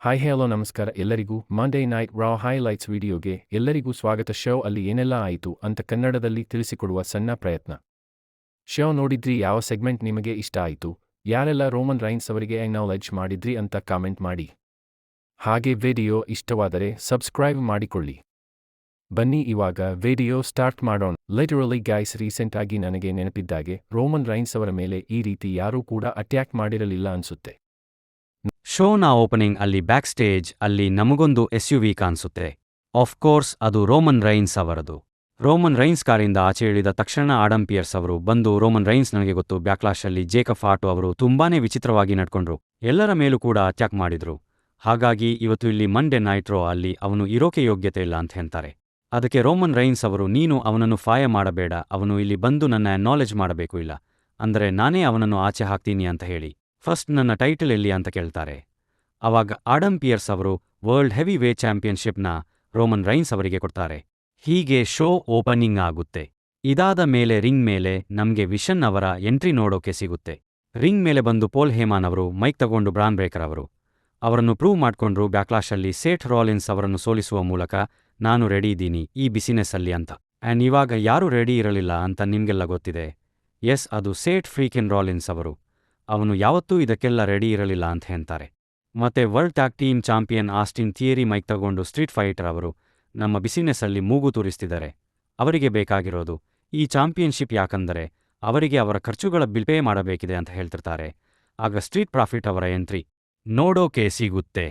Hi hello ನಮಸ್ಕಾರ ಎಲ್ಲರಿಗೂ Monday night ರಾ highlights ವಿಡಿಯೋಗೆ ಎಲ್ಲರಿಗೂ ಸ್ವಾಗತ. ಶೋ ಅಲ್ಲಿ ಏನೆಲ್ಲ ಆಯಿತು ಅಂತ ಕನ್ನಡದಲ್ಲಿ ತಿಳಿಸಿಕೊಡುವ ಸಣ್ಣ ಪ್ರಯತ್ನ. ಶೋ ನೋಡಿದ್ರಿ? ಯಾವ ಸೆಗ್ಮೆಂಟ್ ನಿಮಗೆ ಇಷ್ಟ ಆಯಿತು? ಯಾರೆಲ್ಲ ರೋಮನ್ ರೈನ್ಸ್ ಅವರಿಗೆ ಅಕ್ನಾಲೆಡ್ಜ್ ಮಾಡಿದ್ರಿ ಅಂತ ಕಾಮೆಂಟ್ ಮಾಡಿ. ಹಾಗೆ ವಿಡಿಯೋ ಇಷ್ಟವಾದರೆ ಸಬ್ಸ್ಕ್ರೈಬ್ ಮಾಡಿಕೊಳ್ಳಿ. ಬನ್ನಿ ಇವಾಗ ವಿಡಿಯೋ ಸ್ಟಾರ್ಟ್ ಮಾಡೋಣ. ಲಿಟರಲಿ ಗೈಸ್, ರೀಸೆಂಟ್ ಆಗಿ ನನಗೆ ನೆನಪಿದ್ದಾಗೆ ರೋಮನ್ ರೈನ್ಸ್ ಅವರ ಮೇಲೆ ಈ ರೀತಿ ಯಾರೂ ಕೂಡ ಅಟ್ಯಾಕ್ ಮಾಡಿರಲಿಲ್ಲ ಅನ್ಸುತ್ತೆ. ಶೋನ ಓಪನಿಂಗ್ ಅಲ್ಲಿ ಬ್ಯಾಕ್ ಸ್ಟೇಜ್ ಅಲ್ಲಿ ನಮಗೊಂದು SUV ಕಾಣಿಸುತ್ತೆ. ಆಫ್ ಕೋರ್ಸ್ ಅದು ರೋಮನ್ ರೈನ್ಸ್ ಅವರದು. ರೋಮನ್ ರೈನ್ಸ್ ಕಾರಿಂದ ಆಚೆ ಇಳಿದ ತಕ್ಷಣ ಆಡಮ್ ಪಿಯರ್ಸ್ ಅವರು ಬಂದು ರೋಮನ್ ರೈನ್ಸ್ ನನಗೆ ಗೊತ್ತು, ಬ್ಯಾಕ್ಲಾಶ್ ಅಲ್ಲಿ ಜೇಕಬ್ ಫಾಟು ಅವರು ತುಂಬಾನೇ ವಿಚಿತ್ರವಾಗಿ ನಡ್ಕೊಂಡ್ರು, ಎಲ್ಲರ ಮೇಲೂ ಕೂಡ ಅಟ್ಯಾಕ್ ಮಾಡಿದ್ರು. ಹಾಗಾಗಿ ಇವತ್ತು ಇಲ್ಲಿ ಮಂಡೇ ನೈಟ್ ರಾ ಅಲ್ಲಿ ಅವನು ಇರೋಕೆ ಯೋಗ್ಯತೆ ಇಲ್ಲ ಅಂತ ಹೇಳ್ತಾರೆ. ಅದಕ್ಕೆ ರೋಮನ್ ರೈನ್ಸ್ ಅವರು, ನೀನು ಅವನನ್ನು ಫಾಯ ಮಾಡಬೇಡ, ಅವನು ಇಲ್ಲಿ ಬಂದು ನನ್ನ ಅಕ್ನಾಲೆಡ್ಜ್ ಮಾಡಬೇಕು, ಇಲ್ಲ ಅಂದರೆ ನಾನೇ ಅವನನ್ನು ಆಚೆ ಹಾಕ್ತೀನಿ ಅಂತ ಹೇಳಿ ಫಸ್ಟ್ ನನ್ನ ಟೈಟಲ್ ಎಲ್ಲಿ ಅಂತ ಕೇಳ್ತಾರೆ. ಅವಾಗ ಆಡಮ್ ಪಿಯರ್ಸ್ ಅವರು ವರ್ಲ್ಡ್ ಹೆವಿ ವೇಟ್ ಚಾಂಪಿಯನ್ಶಿಪ್ನ ರೋಮನ್ ರೈನ್ಸ್ ಅವರಿಗೆ ಕೊಡ್ತಾರೆ. ಹೀಗೆ ಶೋ ಓಪನಿಂಗ್ ಆಗುತ್ತೆ. ಇದಾದ ಮೇಲೆ ರಿಂಗ್ ಮೇಲೆ ನಮ್ಗೆ ವಿಷನ್ ಅವರ ಎಂಟ್ರಿ ನೋಡೋಕೆ ಸಿಗುತ್ತೆ. ರಿಂಗ್ ಮೇಲೆ ಬಂದು ಪೋಲ್ ಹೇಮಾನ್ ಅವರು ಮೈಕ್ ತಗೊಂಡು ಬ್ರಾನ್ ಬ್ರೇಕರ್ ಅವರು ಅವರನ್ನು ಪ್ರೂವ್ ಮಾಡ್ಕೊಂಡ್ರು ಬ್ಯಾಕ್ಲಾಶಲ್ಲಿ ಸೇಟ್ ರಾಲಿನ್ಸ್ ಅವರನ್ನು ಸೋಲಿಸುವ ಮೂಲಕ, ನಾನು ರೆಡಿ ಇದ್ದೀನಿ ಈ ಬಿಸಿನೆಸ್ಸಲ್ಲಿ ಅಂತ. ಆ್ಯಂಡ್ ಇವಾಗ ಯಾರೂ ರೆಡಿ ಇರಲಿಲ್ಲ ಅಂತ ನಿಮ್ಗೆಲ್ಲ ಗೊತ್ತಿದೆ. ಎಸ್, ಅದು ಸೇಟ್ ಫ್ರೀಕಿನ್ ರಾಲಿನ್ಸ್ ಅವರು. ಅವನು ಯಾವತ್ತೂ ಇದಕ್ಕೆಲ್ಲ ರೆಡಿ ಇರಲಿಲ್ಲ ಅಂತ ಹೇಳ್ತಾರೆ. ಮತ್ತೆ world tag team champion Austin Theory mic ತಗೊಂಡು ಸ್ಟ್ರೀಟ್ ಫೈಟರ್ ಅವರು ನಮ್ಮ ಬಿಸಿನೆಸ್ಸಲ್ಲಿ ಮೂಗು ತೂರಿಸ್ತಿದ್ದಾರೆ, ಅವರಿಗೆ ಬೇಕಾಗಿರೋದು ಈ ಚಾಂಪಿಯನ್ಶಿಪ್, ಯಾಕಂದರೆ ಅವರಿಗೆ ಅವರ ಖರ್ಚುಗಳ ಬಿಲ್ ಪೇ ಮಾಡಬೇಕಿದೆ ಅಂತ ಹೇಳ್ತಿರ್ತಾರೆ. ಆಗ ಸ್ಟ್ರೀಟ್ ಪ್ರಾಫಿಟ್ ಅವರ ಎಂಟ್ರಿ ನೋಡೋಕೆ ಸಿಗುತ್ತೆ.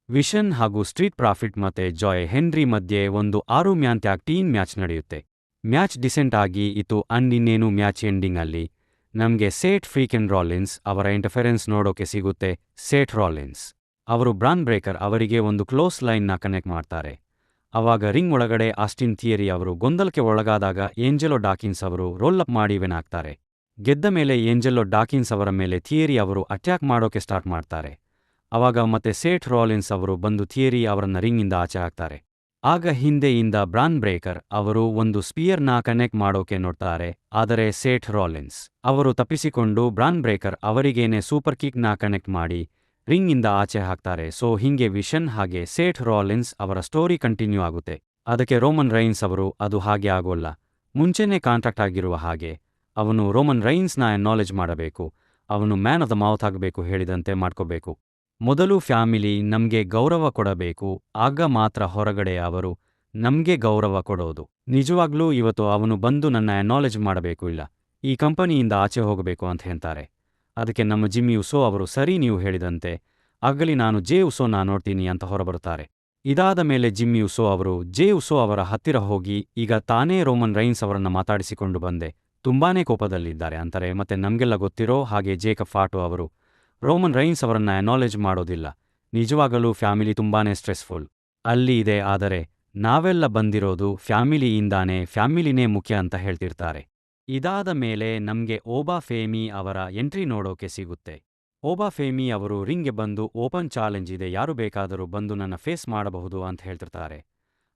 ವಿಷನ್ ಹಾಗೂ ಸ್ಟ್ರೀಟ್ ಪ್ರಾಫಿಟ್ ಮತ್ತೆ ಜಾಯ್ ಹೆನ್ರಿ ಮಧ್ಯೆ ಒಂದು 6 ಮ್ಯಾನ್ ಟ್ಯಾಗ್ ಟೀಮ್ ಮ್ಯಾಚ್ ನಡೆಯುತ್ತೆ. ಮ್ಯಾಚ್ ಡಿಸೆಂಟ್ ಆಗಿ ಇತ್ತು. ಅಂಡ್ ಇನ್ನೇನು ಮ್ಯಾಚ್ ಎಂಡಿಂಗ್ ಅಲ್ಲಿ ನಮ್ಗೆ ಸೇಟ್ ಫ್ರೀಕಿನ್ ರಾಲಿನ್ಸ್ ಅವರ ಇಂಟರ್ಫೆರೆನ್ಸ್ ನೋಡೋಕೆ ಸಿಗುತ್ತೆ. ಸೇಟ್ ರಾಲಿನ್ಸ್ ಅವರು ಬ್ರಾನ್ ಬ್ರೇಕರ್ ಅವರಿಗೆ ಒಂದು ಕ್ಲೋಸ್ ಲೈನ್ನ ಕನೆಕ್ಟ್ ಮಾಡ್ತಾರೆ. ಅವಾಗ ರಿಂಗ್ ಒಳಗಡೆ ಆಸ್ಟಿನ್ ಥಿಯರಿ ಅವರು ಗೊಂದಲಕ್ಕೆ ಒಳಗಾದಾಗ ಏಂಜೆಲೋ ಡಾಕಿನ್ಸ್ ಅವರು ರೋಲ್ ಅಪ್ ಮಾಡಿ ವಿನ್ ಆಗ್ತಾರೆ. ಗೆದ್ದ ಮೇಲೆ ಏಂಜೆಲೋ ಡಾಕಿನ್ಸ್ ಅವರ ಮೇಲೆ ಥಿಯರಿ ಅವರು ಅಟ್ಯಾಕ್ ಮಾಡೋಕೆ ಸ್ಟಾರ್ಟ್ ಮಾಡ್ತಾರೆ. ಅವಾಗ ಮತ್ತೆ ಸೇಟ್ ರಾಲಿನ್ಸ್ ಅವರು ಬಂದು ಥಿಯರಿ ಅವರನ್ನ ರಿಂಗಿಂದ ಆಚೆ ಹಾಕ್ತಾರೆ. ಆಗ ಹಿಂದೆಯಿಂದ ಬ್ರಾನ್ ಬ್ರೇಕರ್ ಅವರು ಒಂದು ಸ್ಪಿಯರ್ನ ಕನೆಕ್ಟ್ ಮಾಡೋಕೆ ನೋಡ್ತಾರೆ, ಆದರೆ ಸೇಟ್ ರಾಲಿನ್ಸ್ ಅವರು ತಪ್ಪಿಸಿಕೊಂಡು ಬ್ರಾನ್ ಬ್ರೇಕರ್ ಅವರಿಗೇನೆ ಸೂಪರ್ ಕಿಕ್ನ ಕನೆಕ್ಟ್ ಮಾಡಿ ರಿಂಗಿಂದ ಆಚೆ ಹಾಕ್ತಾರೆ. ಸೊ ಹಿಂಗೆ ವಿಷನ್ ಹಾಗೆ ಸೇಟ್ ರಾಲಿನ್ಸ್ ಅವರ ಸ್ಟೋರಿ ಕಂಟಿನ್ಯೂ ಆಗುತ್ತೆ. ಅದಕ್ಕೆ ರೋಮನ್ ರೈನ್ಸ್ ಅವರು, ಅದು ಹಾಗೆ ಆಗೋಲ್ಲ, ಮುಂಚೆನೇ ಕಾಂಟ್ರಾಕ್ಟ್ ಆಗಿರುವ ಹಾಗೆ ಅವನು ರೋಮನ್ ರೈನ್ಸ್ನ ಅಕ್ನಾಲೆಡ್ಜ್ ಮಾಡಬೇಕು, ಅವನು ಮ್ಯಾನ್ ಆಫ್ ದ ಮೌತ್ ಆಗಬೇಕು, ಹೇಳಿದಂತೆ ಮಾಡ್ಕೋಬೇಕು. ಮೊದಲು ಫ್ಯಾಮಿಲಿ ನಮ್ಗೆ ಗೌರವ ಕೊಡಬೇಕು, ಆಗ ಮಾತ್ರ ಹೊರಗಡೆ ಅವರು ನಮ್ಗೆ ಗೌರವ ಕೊಡೋದು. ನಿಜವಾಗ್ಲೂ ಇವತ್ತು ಅವನು ಬಂದು ನನ್ನ ಅಕ್ನಾಲೆಡ್ಜ್ ಮಾಡಬೇಕು, ಇಲ್ಲ ಈ ಕಂಪನಿಯಿಂದ ಆಚೆ ಹೋಗಬೇಕು ಅಂತ ಹೇಳ್ತಾರೆ. ಅದಕ್ಕೆ ನಮ್ಮ ಜಿಮ್ಮಿ ಉಸೋ ಅವರು, ಸರಿ ನೀವು ಹೇಳಿದಂತೆ ಆಗಲಿ, ನಾನು ಜೇ ಉಸೋನ ನೋಡ್ತೀನಿ ಅಂತ ಹೊರಬರುತ್ತಾರೆ. ಇದಾದ ಮೇಲೆ ಜಿಮ್ಮಿ ಉಸೋ ಅವರು ಜೇ ಉಸೋ ಅವರ ಹತ್ತಿರ ಹೋಗಿ, ಈಗ ತಾನೇ ರೋಮನ್ ರೈನ್ಸ್ ಅವರನ್ನ ಮಾತಾಡಿಸಿಕೊಂಡು ಬಂದೆ, ತುಂಬಾನೇ ಕೋಪದಲ್ಲಿದ್ದಾರೆ ಅಂತಾರೆ. ಮತ್ತೆ ನಮ್ಗೆಲ್ಲ ಗೊತ್ತಿರೋ ಹಾಗೆ ಜೇಕಬ್ ಫಾಟು ಅವರು ರೋಮನ್ ರೈನ್ಸ್ ಅವರನ್ನ ಅಕ್ನಾಲೆಡ್ಜ್ ಮಾಡೋದಿಲ್ಲ, ನಿಜವಾಗಲೂ ಫ್ಯಾಮಿಲಿ ತುಂಬಾನೇ ಸ್ಟ್ರೆಸ್ಫುಲ್ ಅಲ್ಲಿ ಇದೆ, ಆದರೆ ನಾವೆಲ್ಲ ಬಂದಿರೋದು ಫ್ಯಾಮಿಲಿಯಿಂದಾನೇ, ಫ್ಯಾಮಿಲಿನೇ ಮುಖ್ಯ ಅಂತ ಹೇಳ್ತಿರ್ತಾರೆ. ಇದಾದ ಮೇಲೆ ನಮ್ಗೆ ಓಬಾ ಫೇಮಿ ಅವರ ಎಂಟ್ರಿ ನೋಡೋಕೆ ಸಿಗುತ್ತೆ. ಓಬಾ ಫೇಮಿ ಅವರು ರಿಂಗ್ಗೆ ಬಂದು ಓಪನ್ ಚಾಲೆಂಜ್ ಇದೆ, ಯಾರು ಬೇಕಾದರೂ ಬಂದು ನನ್ನ ಫೇಸ್ ಮಾಡಬಹುದು ಅಂತ ಹೇಳ್ತಿರ್ತಾರೆ.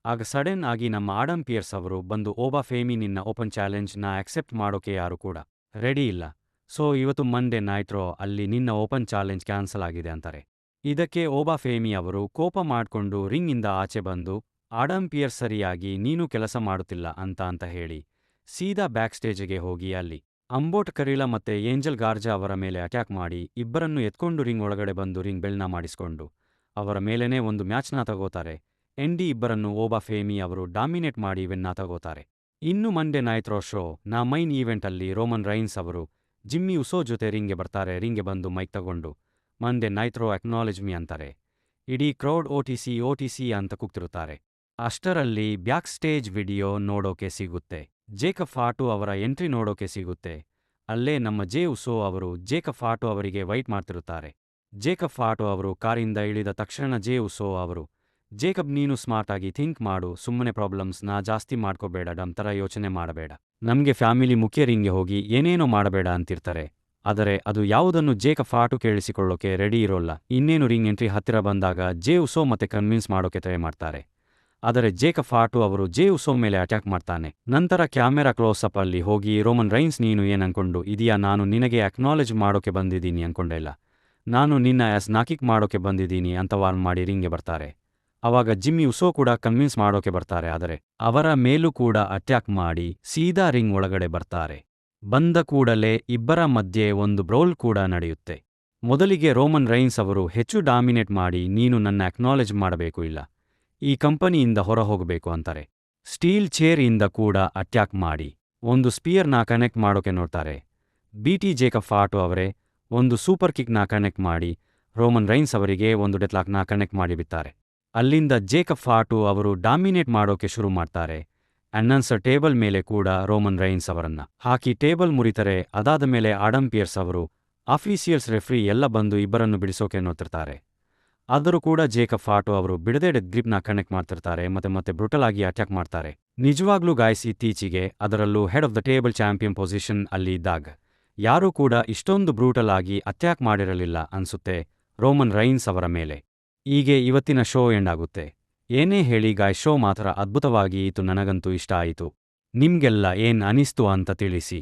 ಆಗ ಸಡನ್ ಆಗಿ ನಮ್ಮ ಆಡಮ್ ಪಿಯರ್ಸ್ ಅವರು ಬಂದು, ಓಬಾ ಫೇಮಿ ನಿನ್ನ ಓಪನ್ ಚಾಲೆಂಜ್ನ ಆಕ್ಸೆಪ್ಟ್ ಮಾಡೋಕೆ ಯಾರು ಕೂಡ ರೆಡಿ ಇಲ್ಲ, ಸೊ ಇವತ್ತು ಮಂಡೇ ನೈಟ್ ರಾ ಅಲ್ಲಿ ನಿನ್ನ ಓಪನ್ ಚಾಲೆಂಜ್ ಕ್ಯಾನ್ಸಲ್ ಆಗಿದೆ ಅಂತಾರೆ. ಇದಕ್ಕೆ ಓಬಾ ಫೇಮಿ ಅವರು ಕೋಪ ಮಾಡ್ಕೊಂಡು ರಿಂಗಿಂದ ಆಚೆ ಬಂದು, ಆಡಮ್ ಪಿಯರ್ಸ್ ಸರಿಯಾಗಿ ನೀನು ಕೆಲಸ ಮಾಡುತ್ತಿಲ್ಲ ಅಂತ ಹೇಳಿ ಸೀದಾ ಬ್ಯಾಕ್ ಸ್ಟೇಜ್ಗೆ ಹೋಗಿ ಅಲ್ಲಿ ಅಂಬೋಟ್ ಕರೀಲಾ ಮತ್ತೆ ಏಂಜಲ್ ಗಾರ್ಜಾ ಅವರ ಮೇಲೆ ಅಟ್ಯಾಕ್ ಮಾಡಿ ಇಬ್ಬರನ್ನು ಎತ್ಕೊಂಡು ರಿಂಗ್ ಒಳಗಡೆ ಬಂದು ರಿಂಗ್ ಬೆಲ್ನ ಮಾಡಿಸ್ಕೊಂಡು ಅವರ ಮೇಲೇನೆ ಒಂದು ಮ್ಯಾಚ್ನ ತಗೋತಾರೆ. ಎಂಡಿ ಇಬ್ಬರನ್ನು ಓಬಾ ಫೇಮಿ ಅವರು ಡಾಮಿನೇಟ್ ಮಾಡಿ ವಿನ್ನ ತಗೋತಾರೆ. ಇನ್ನು ಮಂಡೇ ನೈಟ್ ರಾ ಶೋ ನ ಮೈನ್ ಈವೆಂಟ್ ಅಲ್ಲಿ ರೋಮನ್ ರೈನ್ಸ್ ಅವರು ಜಿಮ್ಮಿ ಉಸೋ ಜೊತೆ ರಿಂಗ್ಗೆ ಬರ್ತಾರೆ. ರಿಂಗ್ಗೆ ಬಂದು ಮೈಕ್ ತಗೊಂಡು ಮಂಡೇ ನೈಟ್ ರಾ ಅಕ್ನಾಲೆಡ್ಜ್ ಮಿ ಅಂತಾರೆ. ಇಡೀ ಕ್ರೌಡ್ OTC ಅಂತ ಕೂಗ್ತಿರುತ್ತಾರೆ. ಅಷ್ಟರಲ್ಲಿ ಬ್ಯಾಕ್ ಸ್ಟೇಜ್ ವಿಡಿಯೋ ನೋಡೋಕೆ ಸಿಗುತ್ತೆ. ಜೇಕಬ್ ಫಾಟು ಅವರ ಎಂಟ್ರಿ ನೋಡೋಕೆ ಸಿಗುತ್ತೆ. ಅಲ್ಲೇ ನಮ್ಮ ಜೇ ಉಸೋ ಅವರು ಜೇಕಬ್ ಫಾಟು ಅವರಿಗೆ ವೈಟ್ ಮಾಡ್ತಿರುತ್ತಾರೆ. ಜೇಕಬ್ ಫಾಟು ಅವರು ಕಾರಿಂದ ಇಳಿದ ತಕ್ಷಣ ಜೇ ಉಸೋ ಅವರು, ಜೇಕಬ್ ನೀನು ಸ್ಮಾರ್ಟ್ ಆಗಿ ಥಿಂಕ್ ಮಾಡು, ಸುಮ್ಮನೆ ಪ್ರಾಬ್ಲಮ್ಸ್ನ ಜಾಸ್ತಿ ಮಾಡ್ಕೋಬೇಡ, ಡಂತರ ಯೋಚನೆ ಮಾಡಬೇಡ, ನಮ್ಗೆ ಫ್ಯಾಮಿಲಿ ಮುಖ್ಯ, ರಿಂಗ್ಗೆ ಹೋಗಿ ಏನೇನೋ ಮಾಡಬೇಡ ಅಂತಿರ್ತಾರೆ. ಆದರೆ ಅದು ಯಾವುದನ್ನು ಜೇಕಬ್ ಫಾಟು ಕೇಳಿಸಿಕೊಳ್ಳೋಕೆ ರೆಡಿ ಇರೋಲ್ಲ. ಇನ್ನೇನು ರಿಂಗ್ ಎಂಟ್ರಿ ಹತ್ತಿರ ಬಂದಾಗ ಜೇ ಉಸೋ ಮತ್ತೆ ಕನ್ವಿನ್ಸ್ ಮಾಡೋಕೆ ಟ್ರೈ ಮಾಡ್ತಾರೆ. ಆದರೆ ಜೇಕಬ್ ಫಾಟು ಅವರು ಜೇ ಉಸೋ ಮೇಲೆ ಅಟ್ಯಾಕ್ ಮಾಡ್ತಾನೆ. ನಂತರ ಕ್ಯಾಮೆರಾ ಕ್ಲೋಸಪ್ ಅಲ್ಲಿ ಹೋಗಿ, ರೋಮನ್ ರೈನ್ಸ್ ನೀನು ಏನ್ ಅನ್ಕೊಂಡು ಇದೀಯಾ, ನಾನು ನಿನಗೆ ಅಕ್ನಾಲೆಡ್ಜ್ ಮಾಡೋಕೆ ಬಂದಿದ್ದೀನಿ ಅನ್ಕೊಂಡೆಲ್ಲ, ನಾನು ನಿನ್ನ ನಾಕಿಕ್ ಮಾಡೋಕೆ ಬಂದಿದ್ದೀನಿ ಅಂತ ವಾರ್ನ್ ಮಾಡಿ ರಿಂಗ್ಗೆ ಬರ್ತಾರೆ. ಅವಾಗ ಜಿಮ್ಮಿ ಉಸೋ ಕೂಡ ಕನ್ವಿನ್ಸ್ ಮಾಡೋಕೆ ಬರ್ತಾರೆ, ಆದರೆ ಅವರ ಮೇಲೂ ಕೂಡ ಅಟ್ಯಾಕ್ ಮಾಡಿ ಸೀದಾ ರಿಂಗ್ ಒಳಗಡೆ ಬರ್ತಾರೆ. ಬಂದ ಕೂಡಲೇ ಇಬ್ಬರ ಮಧ್ಯೆ ಒಂದು ಬ್ರೌಲ್ ಕೂಡ ನಡೆಯುತ್ತೆ. ಮೊದಲಿಗೆ ರೋಮನ್ ರೈನ್ಸ್ ಅವರು ಹೆಚ್ಚು ಡಾಮಿನೇಟ್ ಮಾಡಿ ನೀನು ನನ್ನ ಅಕ್ನಾಲೆಜ್ ಮಾಡಬೇಕು, ಇಲ್ಲ ಈ ಕಂಪನಿಯಿಂದ ಹೊರ ಹೋಗಬೇಕು ಅಂತಾರೆ. ಸ್ಟೀಲ್ ಚೇರ್ ಇಂದ ಕೂಡ ಅಟ್ಯಾಕ್ ಮಾಡಿ ಒಂದು ಸ್ಪಿಯರ್ನ ಕನೆಕ್ಟ್ ಮಾಡೋಕೆ ನೋಡ್ತಾರೆ. BT ಜೇಕಬ್ ಫಾಟು ಅವರೇ ಒಂದು ಸೂಪರ್ ಕಿಕ್ನ ಕನೆಕ್ಟ್ ಮಾಡಿ ರೋಮನ್ ರೈನ್ಸ್ ಅವರಿಗೆ ಒಂದು ಡೆತ್ಲಾಕ್ನ ಕನೆಕ್ಟ್ ಮಾಡಿ ಬಿಡ್ತಾರೆ. ಅಲ್ಲಿಂದ ಜೇಕಬ್ ಫಾಟು ಅವರು ಡಾಮಿನೇಟ್ ಮಾಡೋಕೆ ಶುರು ಮಾಡ್ತಾರೆ. ಅನೌನ್ಸರ್ ಟೇಬಲ್ ಮೇಲೆ ಕೂಡ ರೋಮನ್ ರೈನ್ಸ್ ಅವರನ್ನ ಹಾಕಿ ಟೇಬಲ್ ಮುರಿತಾರೆ. ಅದಾದ ಮೇಲೆ ಆಡಮ್ ಪಿಯರ್ಸ್ ಅವರು, ಆಫೀಸಿಯಲ್ಸ್, ರೆಫ್ರಿ ಎಲ್ಲ ಬಂದು ಇಬ್ಬರನ್ನು ಬಿಡಿಸೋಕೆ ನೋಡ್ತಿರ್ತಾರೆ. ಆದರೂ ಕೂಡ ಜೇಕಬ್ ಫಾಟು ಅವರು ಬಿಡದೆ ಡೆತ್ ಗ್ರಿಪ್ನ ಕನೆಕ್ಟ್ ಮಾಡ್ತಿರ್ತಾರೆ ಮತ್ತೆ ಬ್ರುಟಲ್ ಆಗಿ ಅಟ್ಯಾಕ್ ಮಾಡ್ತಾರೆ. ನಿಜವಾಗ್ಲೂ ಗಾಯ್ಸ್, ಇತ್ತೀಚೆಗೆ ಅದರಲ್ಲೂ head of the table champion position ಅಲ್ಲಿ ಇದ್ದಾಗ ಯಾರೂ ಕೂಡ ಇಷ್ಟೊಂದು ಬ್ರೂಟಲ್ ಆಗಿ ಅಟ್ಯಾಕ್ ಮಾಡಿರಲಿಲ್ಲ ಅನ್ಸುತ್ತೆ ರೋಮನ್ ರೈನ್ಸ್ ಅವರ ಮೇಲೆ. ಹೀಗೆ ಇವತ್ತಿನ ಶೋ ಎಂಡ್ ಆಗುತ್ತೆ. ಏನೇ ಹೇಳಿ ಗಾಯ್ಸ್, ಶೋ ಮಾತ್ರ ಅದ್ಭುತವಾಗಿ ಇತ್ತು, ನನಗಂತೂ ಇಷ್ಟ ಆಯಿತು. ನಿಮ್ಗೆಲ್ಲ ಏನ್ ಅನಿಸ್ತು ಅಂತ ತಿಳಿಸಿ.